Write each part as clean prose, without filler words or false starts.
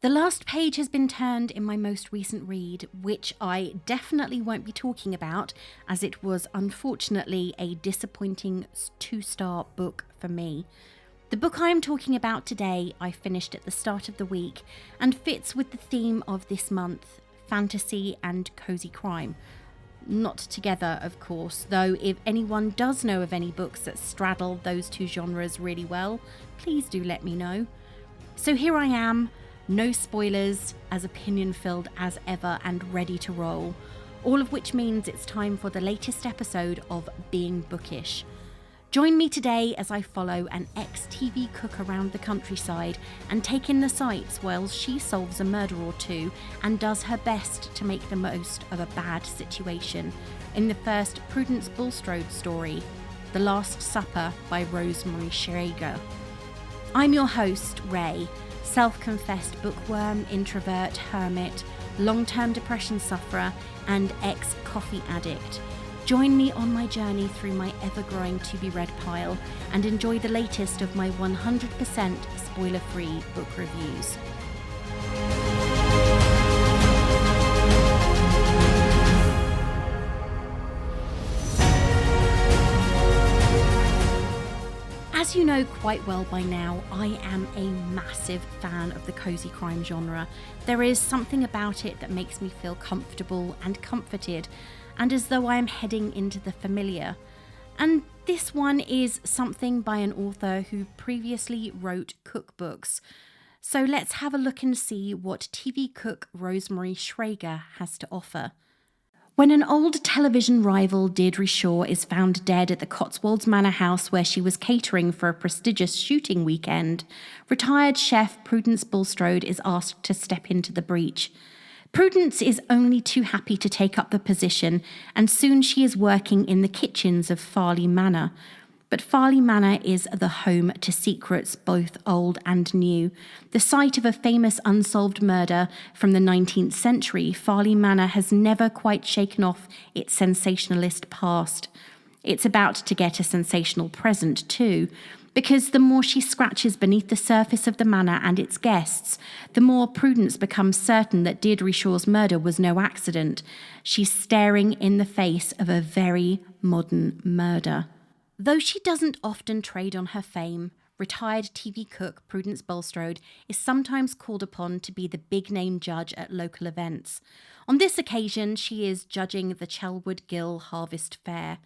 The last page has been turned in my most recent read, which I definitely won't be talking about, as it was unfortunately a disappointing 2-star book for me. The book I am talking about today I finished at the start of the week and fits with the theme of this month, fantasy and cosy crime. Not together, of course, though if anyone does know of any books that straddle those two genres really well, please do let me know. So here I am, no spoilers, as opinion-filled as ever and ready to roll, all of which means it's time for the latest episode of Being Bookish. Join me today as I follow an ex-TV cook around the countryside and take in the sights while she solves a murder or two and does her best to make the most of a bad situation in the first Prudence Bulstrode story, The Last Supper by Rosemary Shrager. I'm your host, Ray, self-confessed bookworm, introvert, hermit, long-term depression sufferer and ex-coffee addict. Join me on my journey through my ever-growing to-be-read pile and enjoy the latest of my 100% spoiler-free book reviews. As you know quite well by now, I am a massive fan of the cosy crime genre. There is something about it that makes me feel comfortable and comforted, and as though I am heading into the familiar. And this one is something by an author who previously wrote cookbooks. So let's have a look and see what TV cook Rosemary Shrager has to offer. When an old television rival, Deirdre Shaw, is found dead at the Cotswolds Manor house where she was catering for a prestigious shooting weekend, retired chef Prudence Bulstrode is asked to step into the breach. Prudence is only too happy to take up the position, and soon she is working in the kitchens of Farleigh Manor. But Farleigh Manor is the home to secrets both old and new. The site of a famous unsolved murder from the 19th century, Farleigh Manor has never quite shaken off its sensationalist past. It's about to get a sensational present too, because the more she scratches beneath the surface of the manor and its guests, the more Prudence becomes certain that Deirdre Shaw's murder was no accident. She's staring in the face of a very modern murder. Though she doesn't often trade on her fame, retired TV cook Prudence Bulstrode is sometimes called upon to be the big-name judge at local events. On this occasion, she is judging the Chelwood Gill Harvest Fair,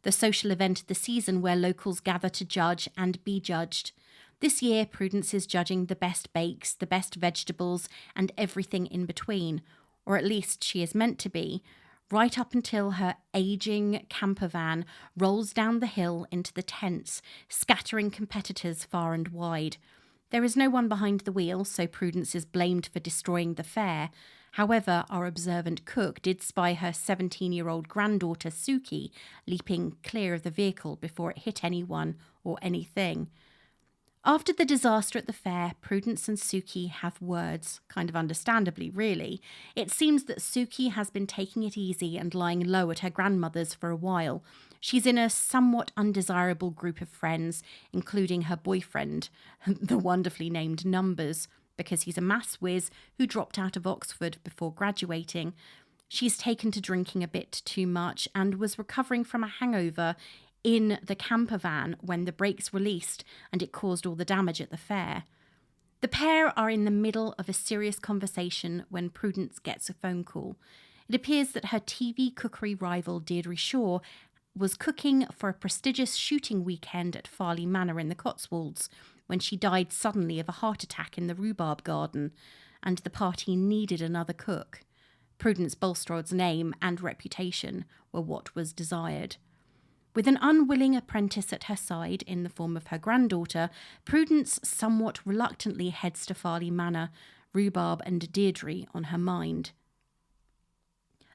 the social event of the season where locals gather to judge and be judged. This year, Prudence is judging the best bakes, the best vegetables, and everything in between, or at least she is meant to be, right up until her ageing camper van rolls down the hill into the tents, scattering competitors far and wide. There is no one behind the wheel, so Prudence is blamed for destroying the fair. However, our observant cook did spy her 17-year-old granddaughter Suki leaping clear of the vehicle before it hit anyone or anything. After the disaster at the fair, Prudence and Suki have words, kind of understandably, really. It seems that Suki has been taking it easy and lying low at her grandmother's for a while. She's in a somewhat undesirable group of friends, including her boyfriend, the wonderfully named Numbers, because he's a maths whiz who dropped out of Oxford before graduating. She's taken to drinking a bit too much and was recovering from a hangover in the camper van when the brakes released and it caused all the damage at the fair. The pair are in the middle of a serious conversation when Prudence gets a phone call. It appears that her TV cookery rival Deirdre Shaw was cooking for a prestigious shooting weekend at Farleigh Manor in the Cotswolds when she died suddenly of a heart attack in the rhubarb garden, and the party needed another cook. Prudence Bulstrode's name and reputation were what was desired. With an unwilling apprentice at her side in the form of her granddaughter, Prudence somewhat reluctantly heads to Farleigh Manor, rhubarb and Deirdre on her mind.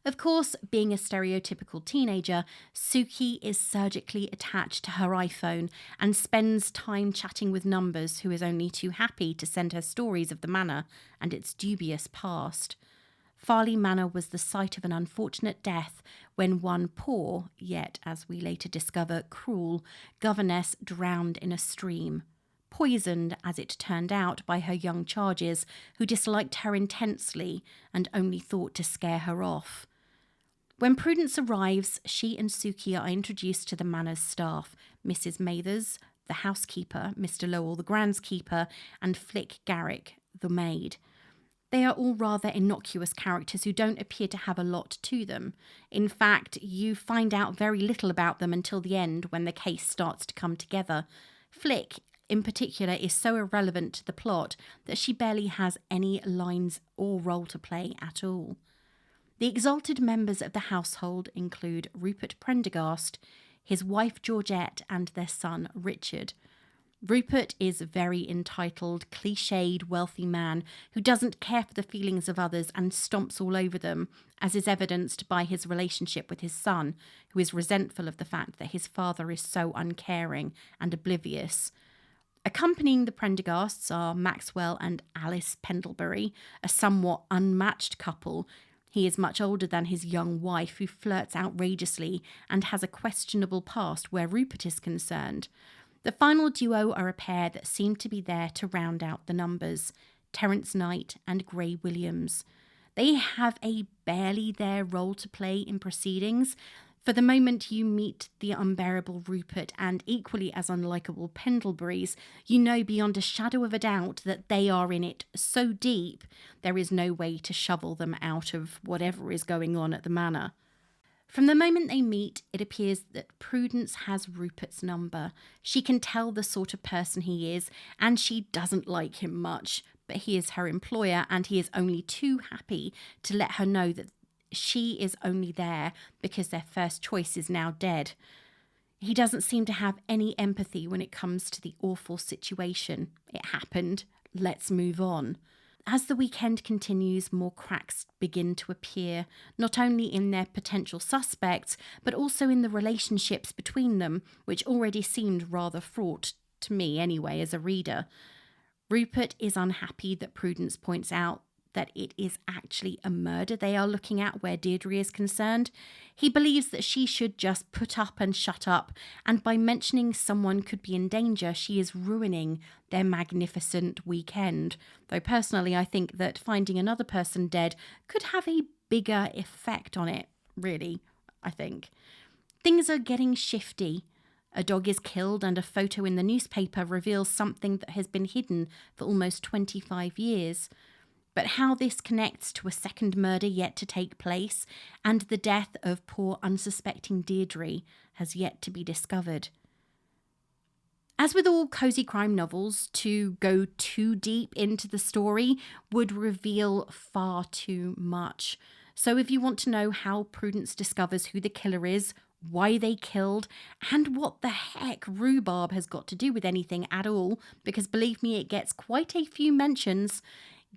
Of course, being a stereotypical teenager, Suki is surgically attached to her iPhone and spends time chatting with Numbers, who is only too happy to send her stories of the manor and its dubious past. Farleigh Manor was the site of an unfortunate death when one poor, yet, as we later discover, cruel, governess drowned in a stream. poisoned, as it turned out, by her young charges, who disliked her intensely and only thought to scare her off. When Prudence arrives, she and Suki are introduced to the manor's staff, Mrs. Mathers, the housekeeper, Mr. Lowell, the groundskeeper, and Flick Garrick, the maid. They are all rather innocuous characters who don't appear to have a lot to them. In fact, you find out very little about them until the end when the case starts to come together. Flick, in particular, is so irrelevant to the plot that she barely has any lines or role to play at all. The exalted members of the household include Rupert Prendergast, his wife Georgette, and their son Richard. Rupert is a very entitled, cliched, wealthy man who doesn't care for the feelings of others and stomps all over them, as is evidenced by his relationship with his son, who is resentful of the fact that his father is so uncaring and oblivious. Accompanying the Prendergasts are Maxwell and Alice Pendlebury, a somewhat unmatched couple. He is much older than his young wife, who flirts outrageously and has a questionable past where Rupert is concerned. The final duo are a pair that seem to be there to round out the numbers, Terence Knight and Gray Williams. They have a barely there role to play in proceedings. For the moment you meet the unbearable Rupert and equally as unlikable Pendleburys, you know beyond a shadow of a doubt that they are in it so deep there is no way to shovel them out of whatever is going on at the manor. From the moment they meet, it appears that Prudence has Rupert's number. She can tell the sort of person he is, and she doesn't like him much, but he is her employer, and he is only too happy to let her know that she is only there because their first choice is now dead. He doesn't seem to have any empathy when it comes to the awful situation. It happened. Let's move on. As the weekend continues, more cracks begin to appear, not only in their potential suspects, but also in the relationships between them, which already seemed rather fraught, to me anyway, as a reader. Rupert is unhappy that Prudence points out that it is actually a murder they are looking at where Deirdre is concerned. He believes that she should just put up and shut up, and by mentioning someone could be in danger, she is ruining their magnificent weekend. Though personally, I think that finding another person dead could have a bigger effect on it, really, I think. Things are getting shifty. A dog is killed and a photo in the newspaper reveals something that has been hidden for almost 25 years. But how this connects to a second murder yet to take place and the death of poor unsuspecting Deirdre has yet to be discovered. As with all cosy crime novels, to go too deep into the story would reveal far too much. So if you want to know how Prudence discovers who the killer is, why they killed, and what the heck rhubarb has got to do with anything at all, because believe me, it gets quite a few mentions,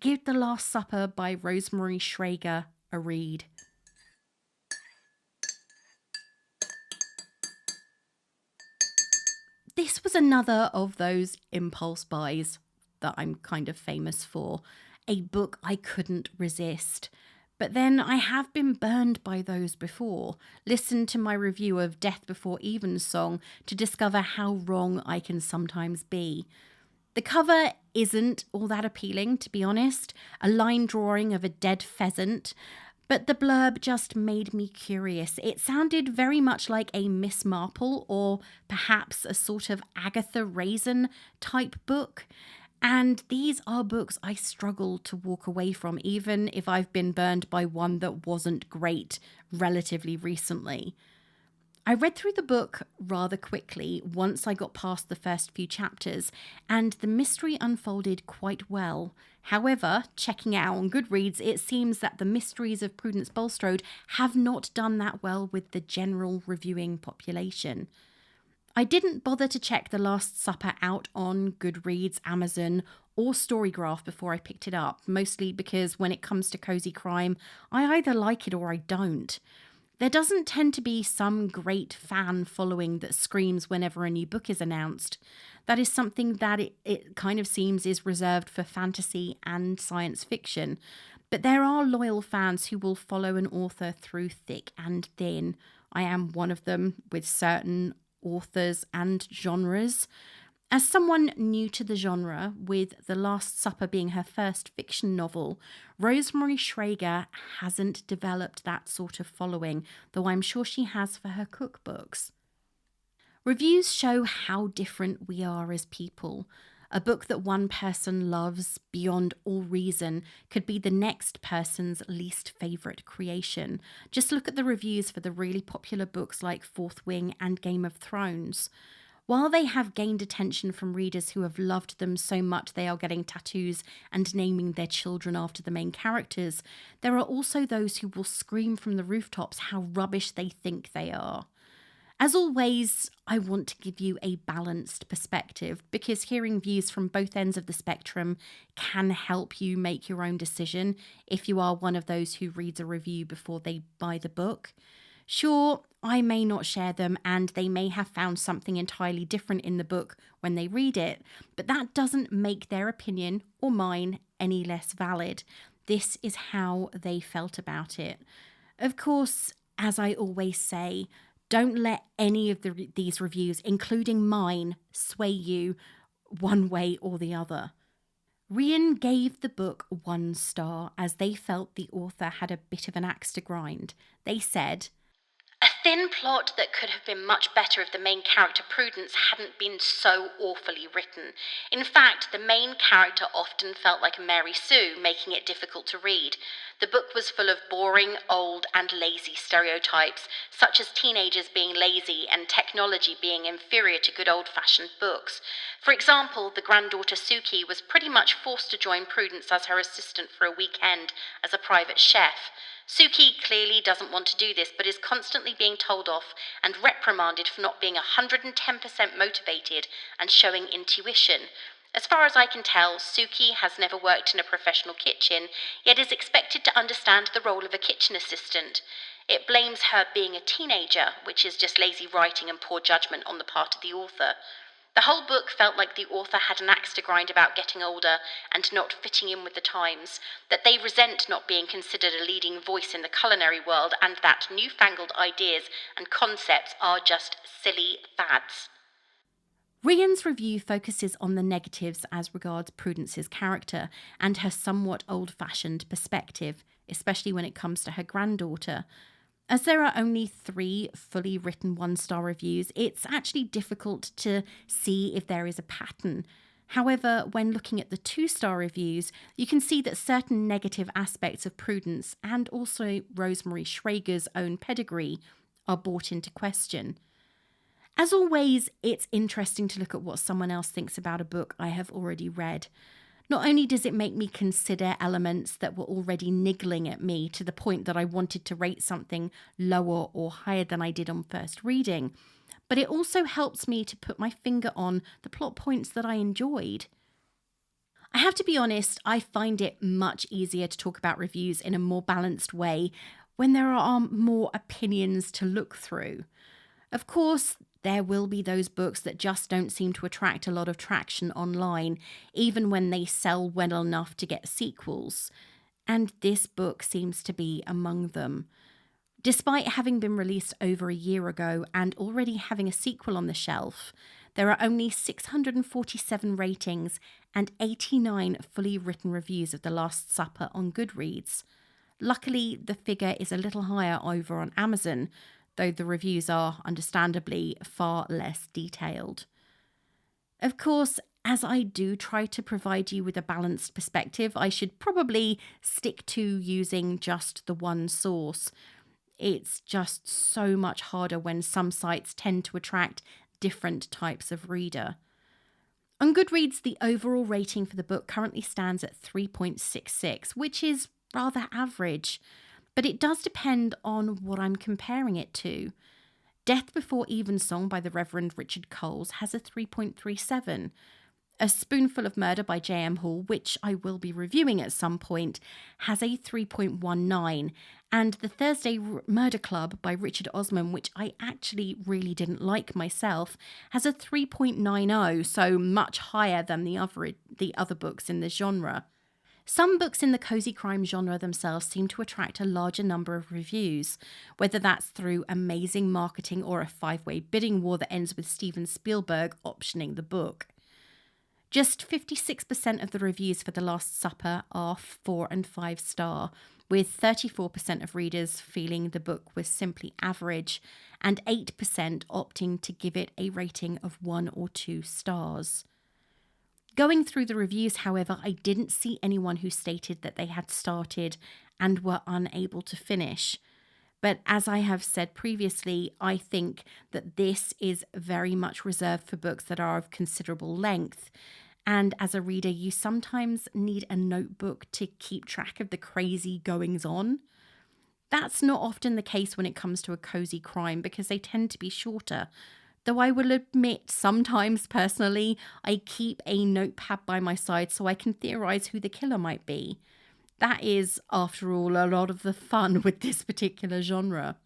give The Last Supper by Rosemary Shrager a read. This was another of those impulse buys that I'm kind of famous for. A book I couldn't resist. But then I have been burned by those before. Listen to my review of Death Before Evensong to discover how wrong I can sometimes be. The cover isn't all that appealing, to be honest, a line drawing of a dead pheasant, but the blurb just made me curious. It sounded very much like a Miss Marple or perhaps a sort of Agatha Raisin type book. And these are books I struggle to walk away from, even if I've been burned by one that wasn't great relatively recently. I read through the book rather quickly once I got past the first few chapters, and the mystery unfolded quite well. However, checking it out on Goodreads, it seems that the mysteries of Prudence Bulstrode have not done that well with the general reviewing population. I didn't bother to check The Last Supper out on Goodreads, Amazon, or Storygraph before I picked it up, mostly because when it comes to cozy crime, I either like it or I don't. There doesn't tend to be some great fan following that screams whenever a new book is announced. That is something that it kind of seems is reserved for fantasy and science fiction. But there are loyal fans who will follow an author through thick and thin. I am one of them with certain authors and genres. As someone new to the genre, with The Last Supper being her first fiction novel, Rosemary Shrager hasn't developed that sort of following, though I'm sure she has for her cookbooks. Reviews show how different we are as people. A book that one person loves beyond all reason could be the next person's least favourite creation. Just look at the reviews for the really popular books like Fourth Wing and Game of Thrones. While they have gained attention from readers who have loved them so much they are getting tattoos and naming their children after the main characters, there are also those who will scream from the rooftops how rubbish they think they are. As always, I want to give you a balanced perspective because hearing views from both ends of the spectrum can help you make your own decision if you are one of those who reads a review before they buy the book. Sure, I may not share them and they may have found something entirely different in the book when they read it, but that doesn't make their opinion or mine any less valid. This is how they felt about it. Of course, as I always say, don't let any of these reviews, including mine, sway you one way or the other. Rian gave the book 1 star as they felt the author had a bit of an axe to grind. They said, "A thin plot that could have been much better if the main character Prudence hadn't been so awfully written. In fact, the main character often felt like Mary Sue, making it difficult to read. The book was full of boring, old, and lazy stereotypes, such as teenagers being lazy and technology being inferior to good old-fashioned books. For example, the granddaughter Suki was pretty much forced to join Prudence as her assistant for a weekend as a private chef. Suki clearly doesn't want to do this, but is constantly being told off and reprimanded for not being 110% motivated and showing intuition. As far as I can tell, Suki has never worked in a professional kitchen, yet is expected to understand the role of a kitchen assistant. It blames her being a teenager, which is just lazy writing and poor judgment on the part of the author. The whole book felt like the author had an axe to grind about getting older and not fitting in with the times, that they resent not being considered a leading voice in the culinary world, and that newfangled ideas and concepts are just silly fads." Rian's review focuses on the negatives as regards Prudence's character and her somewhat old-fashioned perspective, especially when it comes to her granddaughter. As there are only 3 fully written 1-star reviews, it's actually difficult to see if there is a pattern. However, when looking at the 2-star reviews, you can see that certain negative aspects of Prudence and also Rosemary Shrager's own pedigree are brought into question. As always, it's interesting to look at what someone else thinks about a book I have already read. Not only does it make me consider elements that were already niggling at me to the point that I wanted to rate something lower or higher than I did on first reading, but it also helps me to put my finger on the plot points that I enjoyed. I have to be honest, I find it much easier to talk about reviews in a more balanced way when there are more opinions to look through. Of course, there will be those books that just don't seem to attract a lot of traction online, even when they sell well enough to get sequels. And this book seems to be among them. Despite having been released over a year ago and already having a sequel on the shelf, there are only 647 ratings and 89 fully written reviews of The Last Supper on Goodreads. Luckily, the figure is a little higher over on Amazon, though the reviews are, understandably, far less detailed. Of course, as I do try to provide you with a balanced perspective, I should probably stick to using just the one source. It's just so much harder when some sites tend to attract different types of reader. On Goodreads, the overall rating for the book currently stands at 3.66, which is rather average. But it does depend on what I'm comparing it to. Death Before Evensong by the Reverend Richard Coles has a 3.37. A Spoonful of Murder by J.M. Hall, which I will be reviewing at some point, has a 3.19. And The Thursday Murder Club by Richard Osman, which I actually really didn't like myself, has a 3.90, so much higher than the other books in this genre. Some books in the cozy crime genre themselves seem to attract a larger number of reviews, whether that's through amazing marketing or a 5-way bidding war that ends with Steven Spielberg optioning the book. Just 56% of the reviews for The Last Supper are 4 and 5 star, with 34% of readers feeling the book was simply average and 8% opting to give it a rating of 1 or 2 stars. Going through the reviews, however, I didn't see anyone who stated that they had started and were unable to finish. But as I have said previously, I think that this is very much reserved for books that are of considerable length. And as a reader, you sometimes need a notebook to keep track of the crazy goings-on. That's not often the case when it comes to a cozy crime because they tend to be shorter. Though I will admit sometimes personally I keep a notepad by my side so I can theorise who the killer might be. That is, after all, a lot of the fun with this particular genre.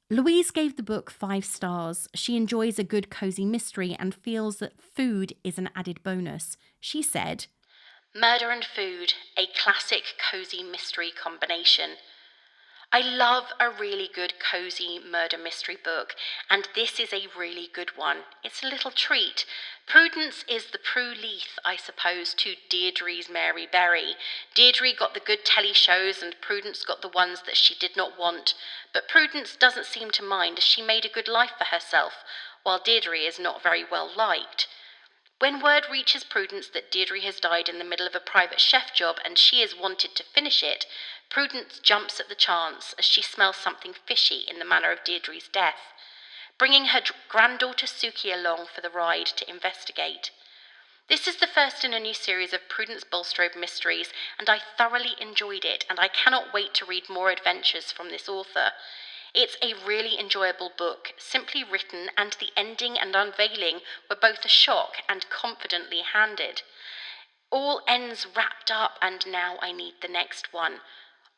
Louise gave the book 5 stars. She enjoys a good cozy mystery and feels that food is an added bonus. She said, "Murder and food, a classic cozy mystery combination. I love a really good cozy murder mystery book, and this is a really good one. It's a little treat. Prudence is the Prue Leith, I suppose, to Deirdre's Mary Berry. Deirdre got the good telly shows and Prudence got the ones that she did not want. But Prudence doesn't seem to mind as she made a good life for herself, while Deirdre is not very well liked. When word reaches Prudence that Deirdre has died in the middle of a private chef job and she is wanted to finish it, Prudence jumps at the chance as she smells something fishy in the manner of Deirdre's death, bringing her granddaughter Suki along for the ride to investigate. This is the first in a new series of Prudence Bulstrode mysteries, and I thoroughly enjoyed it, and I cannot wait to read more adventures from this author. It's a really enjoyable book, simply written, and the ending and unveiling were both a shock and confidently handed. All ends wrapped up, and now I need the next one.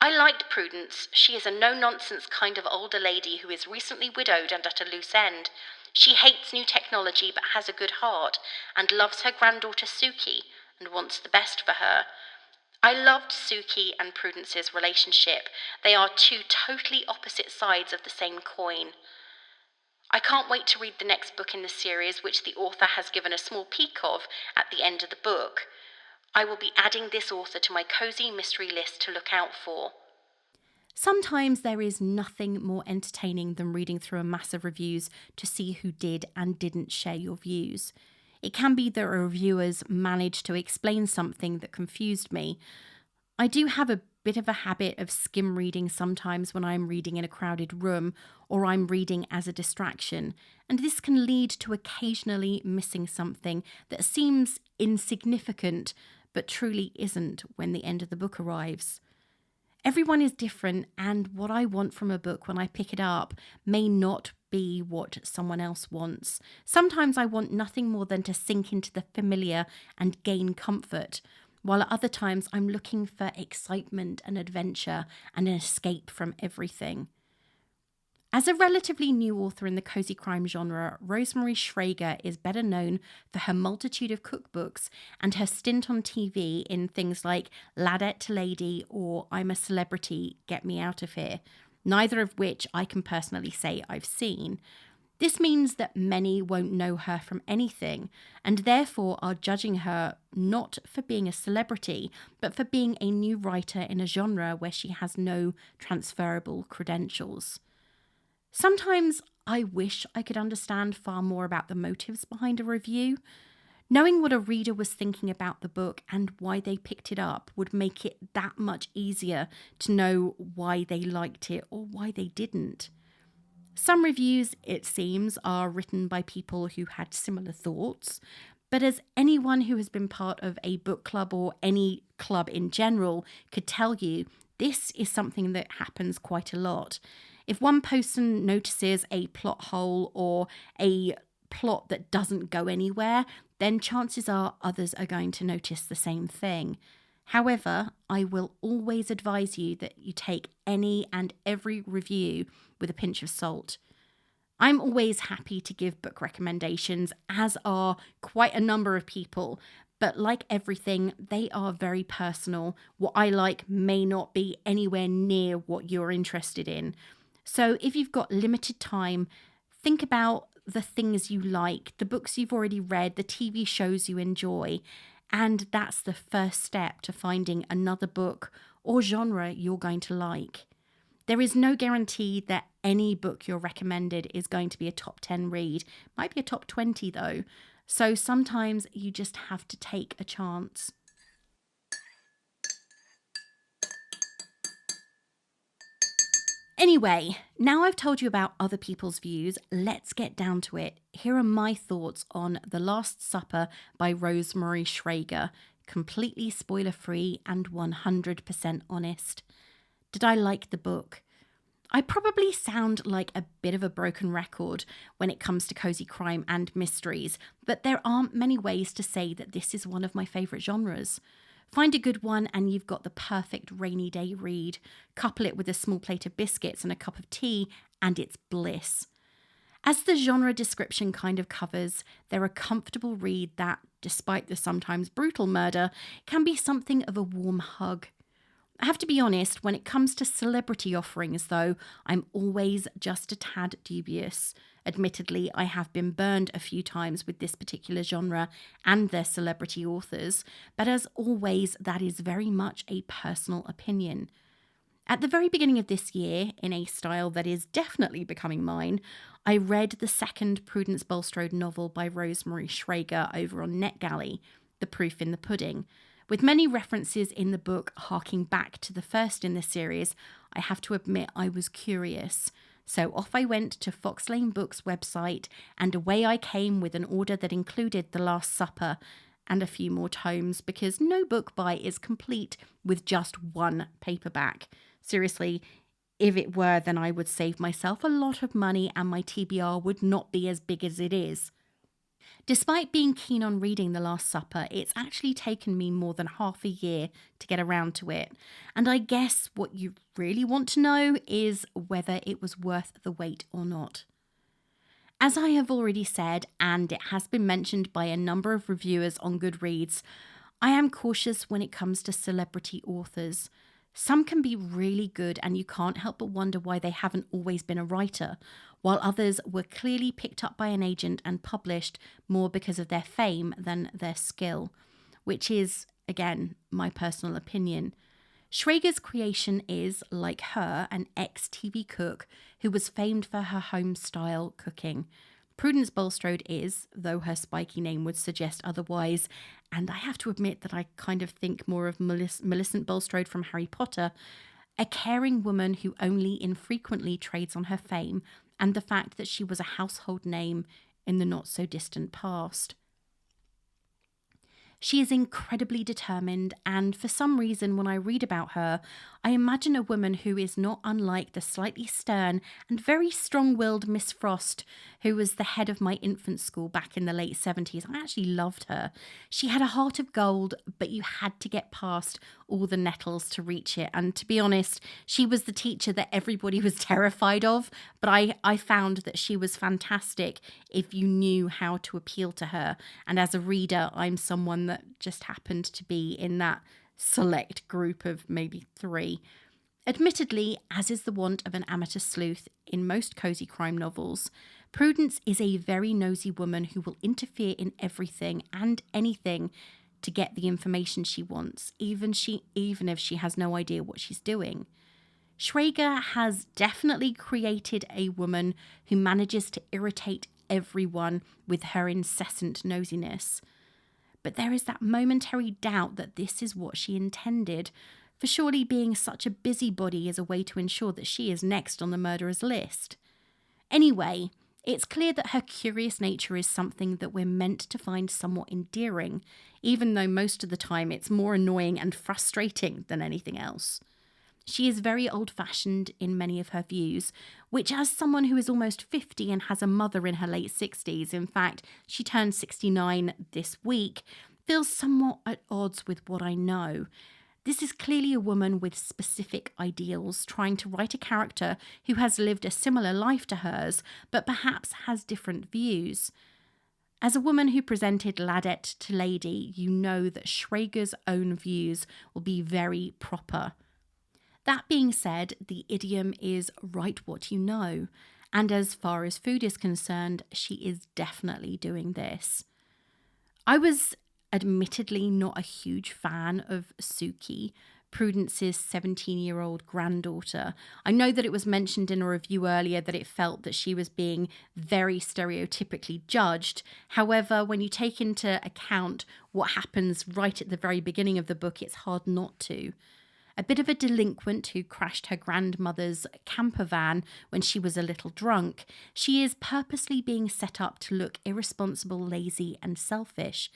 I liked Prudence. She is a no-nonsense kind of older lady who is recently widowed and at a loose end. She hates new technology but has a good heart and loves her granddaughter Suki and wants the best for her. I loved Suki and Prudence's relationship. They are two totally opposite sides of the same coin. I can't wait to read the next book in the series, which the author has given a small peek of at the end of the book. I will be adding this author to my cozy mystery list to look out for." Sometimes there is nothing more entertaining than reading through a mass of reviews to see who did and didn't share your views. It can be that reviewers managed to explain something that confused me. I do have a bit of a habit of skim reading sometimes when I'm reading in a crowded room or I'm reading as a distraction, and this can lead to occasionally missing something that seems insignificant but truly isn't when the end of the book arrives. Everyone is different, and what I want from a book when I pick it up may not be what someone else wants. Sometimes I want nothing more than to sink into the familiar and gain comfort, while at other times I'm looking for excitement and adventure and an escape from everything. As a relatively new author in the cozy crime genre, Rosemary Shrager is better known for her multitude of cookbooks and her stint on TV in things like Ladette to Lady or I'm a Celebrity, Get Me Out of Here, neither of which I can personally say I've seen. This means that many won't know her from anything and therefore are judging her not for being a celebrity, but for being a new writer in a genre where she has no transferable credentials. Sometimes I wish I could understand far more about the motives behind a review. Knowing what a reader was thinking about the book and why they picked it up would make it that much easier to know why they liked it or why they didn't. Some reviews, it seems, are written by people who had similar thoughts, but as anyone who has been part of a book club or any club in general could tell you, this is something that happens quite a lot. If one person notices a plot hole or a plot that doesn't go anywhere, then chances are others are going to notice the same thing. However, I will always advise you that you take any and every review with a pinch of salt. I'm always happy to give book recommendations, as are quite a number of people, but like everything, they are very personal. What I like may not be anywhere near what you're interested in. So if you've got limited time, think about the things you like, the books you've already read, the TV shows you enjoy. And that's the first step to finding another book or genre you're going to like. There is no guarantee that any book you're recommended is going to be a top 10 read. Might be a top 20 though. So sometimes you just have to take a chance. Anyway, now I've told you about other people's views, let's get down to it. Here are my thoughts on The Last Supper by Rosemary Shrager, completely spoiler-free and 100% honest. Did I like the book? I probably sound like a bit of a broken record when it comes to cozy crime and mysteries, but there aren't many ways to say that this is one of my favourite genres. Find a good one and you've got the perfect rainy day read. Couple it with a small plate of biscuits and a cup of tea and it's bliss. As the genre description kind of covers, they're a comfortable read that, despite the sometimes brutal murder, can be something of a warm hug. I have to be honest, when it comes to celebrity offerings though, I'm always just a tad dubious. Admittedly, I have been burned a few times with this particular genre and their celebrity authors, but as always, that is very much a personal opinion. At the very beginning of this year, in a style that is definitely becoming mine, I read the second Prudence Bulstrode novel by Rosemary Shrager over on NetGalley, The Proof in the Pudding. With many references in the book harking back to the first in the series, I have to admit I was curious. So off I went to Fox Lane Books' website, and away I came with an order that included The Last Supper and a few more tomes, because no book buy is complete with just one paperback. Seriously, if it were, then I would save myself a lot of money and my TBR would not be as big as it is. Despite being keen on reading The Last Supper, it's actually taken me more than half a year to get around to it. And I guess what you really want to know is whether it was worth the wait or not. As I have already said, and it has been mentioned by a number of reviewers on Goodreads, I am cautious when it comes to celebrity authors. Some can be really good and you can't help but wonder why they haven't always been a writer, while others were clearly picked up by an agent and published more because of their fame than their skill, which is, again, my personal opinion. Shrager's creation is, like her, an ex-TV cook who was famed for her home-style cooking. Prudence Bulstrode is, though her spiky name would suggest otherwise, and I have to admit that I kind of think more of Millicent Bulstrode from Harry Potter, a caring woman who only infrequently trades on her fame and the fact that she was a household name in the not-so-distant past. She is incredibly determined, and for some reason when I read about her, I imagine a woman who is not unlike the slightly stern and very strong-willed Miss Frost, who was the head of my infant school back in the late 70s. I actually loved her. She had a heart of gold, but you had to get past all the nettles to reach it. And to be honest, she was the teacher that everybody was terrified of, but I found that she was fantastic if you knew how to appeal to her. And as a reader, I'm someone that just happened to be in that select group of maybe 3. Admittedly, as is the wont of an amateur sleuth in most cozy crime novels, Prudence is a very nosy woman who will interfere in everything and anything to get the information she wants, even if she has no idea what she's doing. Shrager has definitely created a woman who manages to irritate everyone with her incessant nosiness. But there is that momentary doubt that this is what she intended, for surely being such a busybody is a way to ensure that she is next on the murderer's list. Anyway, it's clear that her curious nature is something that we're meant to find somewhat endearing, even though most of the time it's more annoying and frustrating than anything else. She is very old-fashioned in many of her views, which as someone who is almost 50 and has a mother in her late 60s, in fact, she turned 69 this week, feels somewhat at odds with what I know. This is clearly a woman with specific ideals, trying to write a character who has lived a similar life to hers, but perhaps has different views. As a woman who presented Ladette to Lady, you know that Shrager's own views will be very proper. That being said, the idiom is write what you know, and as far as food is concerned, she is definitely doing this. I was admittedly not a huge fan of Suki, Prudence's 17-year-old granddaughter. I know that it was mentioned in a review earlier that it felt that she was being very stereotypically judged. However, when you take into account what happens right at the very beginning of the book, it's hard not to. A bit of a delinquent who crashed her grandmother's camper van when she was a little drunk, she is purposely being set up to look irresponsible, lazy, and selfish.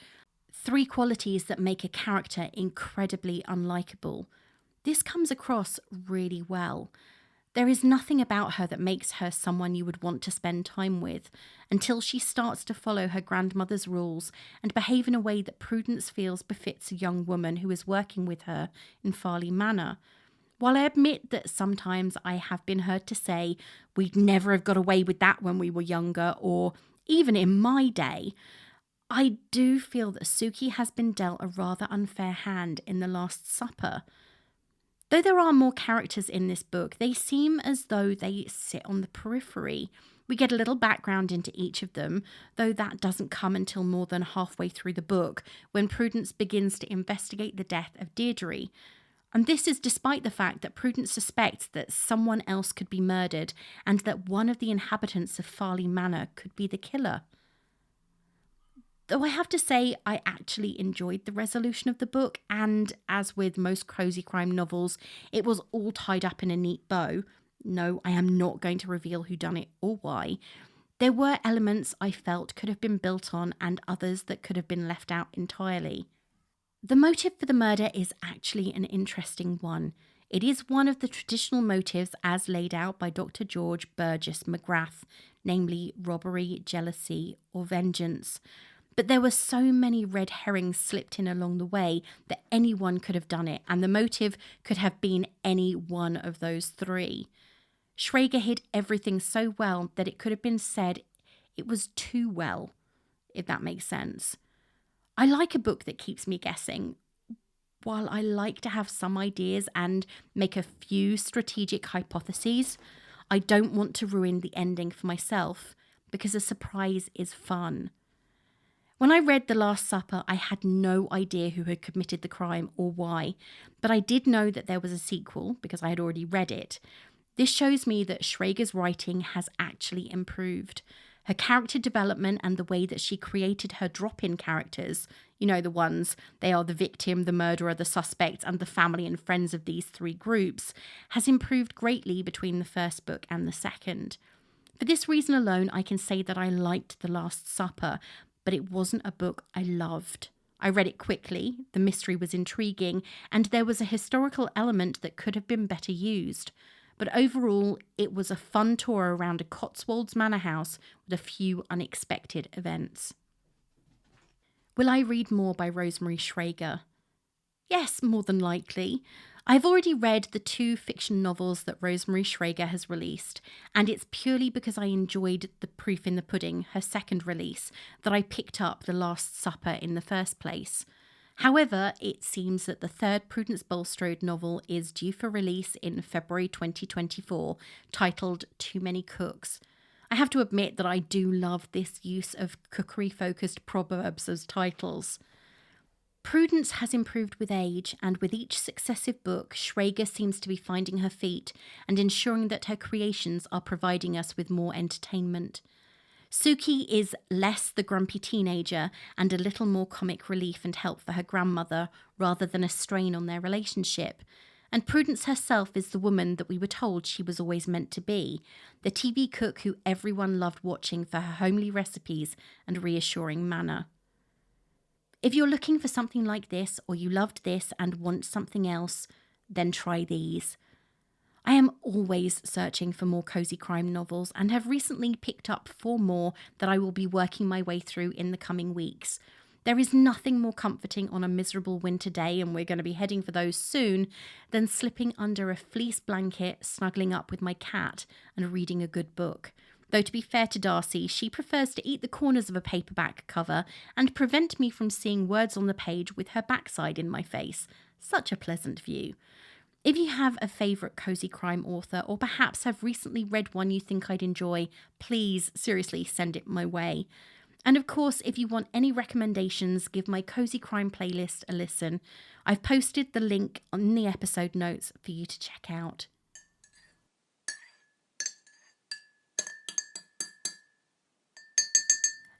3 qualities that make a character incredibly unlikable. This comes across really well. There is nothing about her that makes her someone you would want to spend time with, until she starts to follow her grandmother's rules and behave in a way that Prudence feels befits a young woman who is working with her in Farleigh Manor. While I admit that sometimes I have been heard to say, we'd never have got away with that when we were younger, or even in my day, I do feel that Suki has been dealt a rather unfair hand in The Last Supper. Though there are more characters in this book, they seem as though they sit on the periphery. We get a little background into each of them, though that doesn't come until more than halfway through the book, when Prudence begins to investigate the death of Deirdre. And this is despite the fact that Prudence suspects that someone else could be murdered, and that one of the inhabitants of Farleigh Manor could be the killer. Though I have to say, I actually enjoyed the resolution of the book, and as with most cozy crime novels, it was all tied up in a neat bow. No, I am not going to reveal whodunit or why. There were elements I felt could have been built on, and others that could have been left out entirely. The motive for the murder is actually an interesting one. It is one of the traditional motives as laid out by Dr. George Burgess McGrath, namely robbery, jealousy, or vengeance. But there were so many red herrings slipped in along the way that anyone could have done it, and the motive could have been any one of those 3. Shrager hid everything so well that it could have been said it was too well, if that makes sense. I like a book that keeps me guessing. While I like to have some ideas and make a few strategic hypotheses, I don't want to ruin the ending for myself, because a surprise is fun. When I read The Last Supper, I had no idea who had committed the crime or why, but I did know that there was a sequel because I had already read it. This shows me that Shrager's writing has actually improved. Her character development and the way that she created her drop-in characters, you know, the ones, they are the victim, the murderer, the suspect, and the family and friends of these 3 groups, has improved greatly between the first book and the second. For this reason alone, I can say that I liked The Last Supper, but it wasn't a book I loved. I read it quickly, the mystery was intriguing, and there was a historical element that could have been better used. But overall, it was a fun tour around a Cotswolds Manor house with a few unexpected events. Will I read more by Rosemary Shrager? Yes, more than likely. I've already read the 2 fiction novels that Rosemary Shrager has released, and it's purely because I enjoyed The Proof in the Pudding, her second release, that I picked up The Last Supper in the first place. However, it seems that the 3rd Prudence Bulstrode novel is due for release in February 2024, titled Too Many Cooks. I have to admit that I do love this use of cookery-focused proverbs as titles. Prudence has improved with age, and with each successive book, Shrager seems to be finding her feet and ensuring that her creations are providing us with more entertainment. Suki is less the grumpy teenager and a little more comic relief and help for her grandmother rather than a strain on their relationship. And Prudence herself is the woman that we were told she was always meant to be, the TV cook who everyone loved watching for her homely recipes and reassuring manner. If you're looking for something like this, or you loved this and want something else, then try these. I am always searching for more cozy crime novels and have recently picked up 4 more that I will be working my way through in the coming weeks. There is nothing more comforting on a miserable winter day, and we're going to be heading for those soon, than slipping under a fleece blanket, snuggling up with my cat and reading a good book. Though to be fair to Darcy, she prefers to eat the corners of a paperback cover and prevent me from seeing words on the page with her backside in my face. Such a pleasant view. If you have a favourite cozy crime author, or perhaps have recently read one you think I'd enjoy, please, seriously, send it my way. And of course, if you want any recommendations, give my Cozy Crime playlist a listen. I've posted the link in the episode notes for you to check out.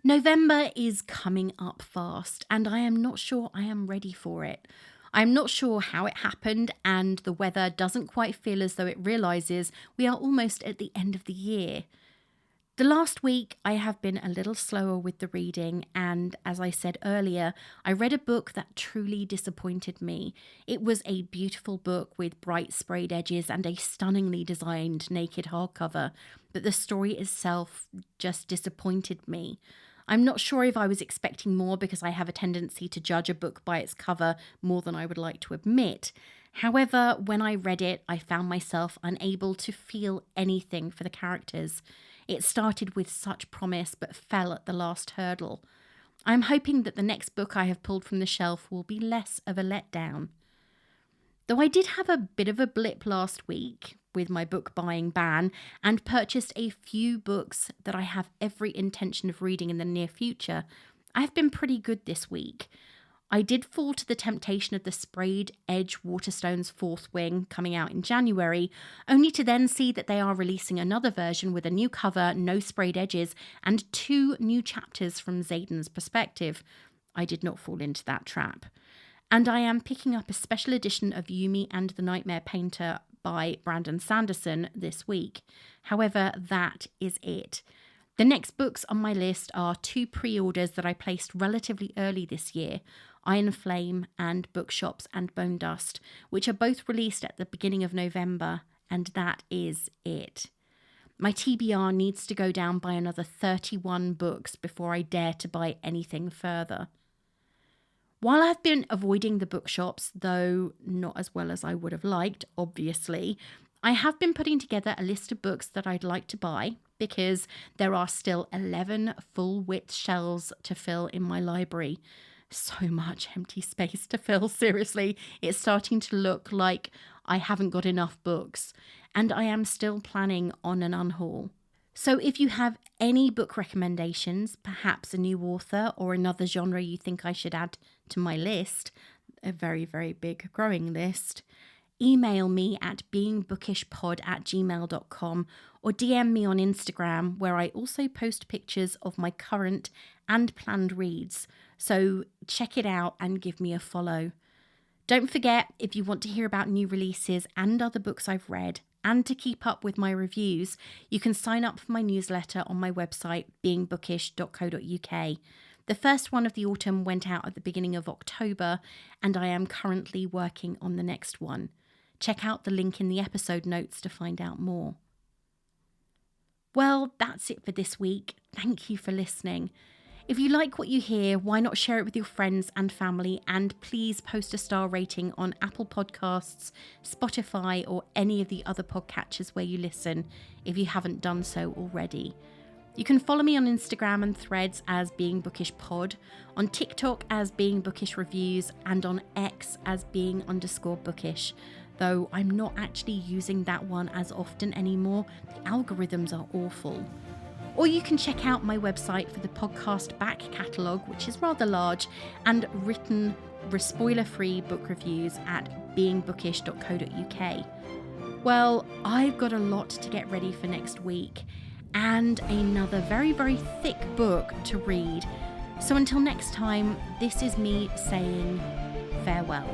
November is coming up fast, and I am not sure I am ready for it. I'm not sure how it happened, and the weather doesn't quite feel as though it realises we are almost at the end of the year. The last week, I have been a little slower with the reading, and as I said earlier, I read a book that truly disappointed me. It was a beautiful book with bright sprayed edges and a stunningly designed naked hardcover, but the story itself just disappointed me. I'm not sure if I was expecting more because I have a tendency to judge a book by its cover more than I would like to admit. However, when I read it, I found myself unable to feel anything for the characters. It started with such promise but fell at the last hurdle. I'm hoping that the next book I have pulled from the shelf will be less of a letdown. Though I did have a bit of a blip last week with my book buying ban and purchased a few books that I have every intention of reading in the near future, I have been pretty good this week. I did fall to the temptation of the sprayed edge Waterstones Fourth Wing coming out in January, only to then see that they are releasing another version with a new cover, no sprayed edges, and 2 new chapters from Xaden's perspective. I did not fall into that trap. And I am picking up a special edition of Yumi and the Nightmare Painter by Brandon Sanderson this week. However, that is it. The next books on my list are 2 pre-orders that I placed relatively early this year, Iron Flame and Bookshops and Bone Dust, which are both released at the beginning of November, and that is it. My TBR needs to go down by another 31 books before I dare to buy anything further. While I've been avoiding the bookshops, though not as well as I would have liked, obviously, I have been putting together a list of books that I'd like to buy because there are still 11 full-width shelves to fill in my library. So much empty space to fill, seriously. It's starting to look like I haven't got enough books, and I am still planning on an unhaul. So if you have any book recommendations, perhaps a new author or another genre you think I should add to my list, a very, very big growing list, email me at beingbookishpod@gmail.com or DM me on Instagram, where I also post pictures of my current and planned reads. So check it out and give me a follow. Don't forget, if you want to hear about new releases and other books I've read, and to keep up with my reviews, you can sign up for my newsletter on my website, beingbookish.co.uk. The first one of the autumn went out at the beginning of October, and I am currently working on the next one. Check out the link in the episode notes to find out more. Well, that's it for this week. Thank you for listening. If you like what you hear, why not share it with your friends and family, and please post a star rating on Apple Podcasts, Spotify, or any of the other podcatchers where you listen if you haven't done so already. You can follow me on Instagram and Threads as Being Bookish Pod, on TikTok as Being Bookish Reviews, and on X as Being_Bookish, though I'm not actually using that one as often anymore. The algorithms are awful. Or you can check out my website for the podcast back catalogue, which is rather large, and written spoiler-free book reviews at beingbookish.co.uk. Well, I've got a lot to get ready for next week, and another very, very thick book to read. So until next time, this is me saying farewell.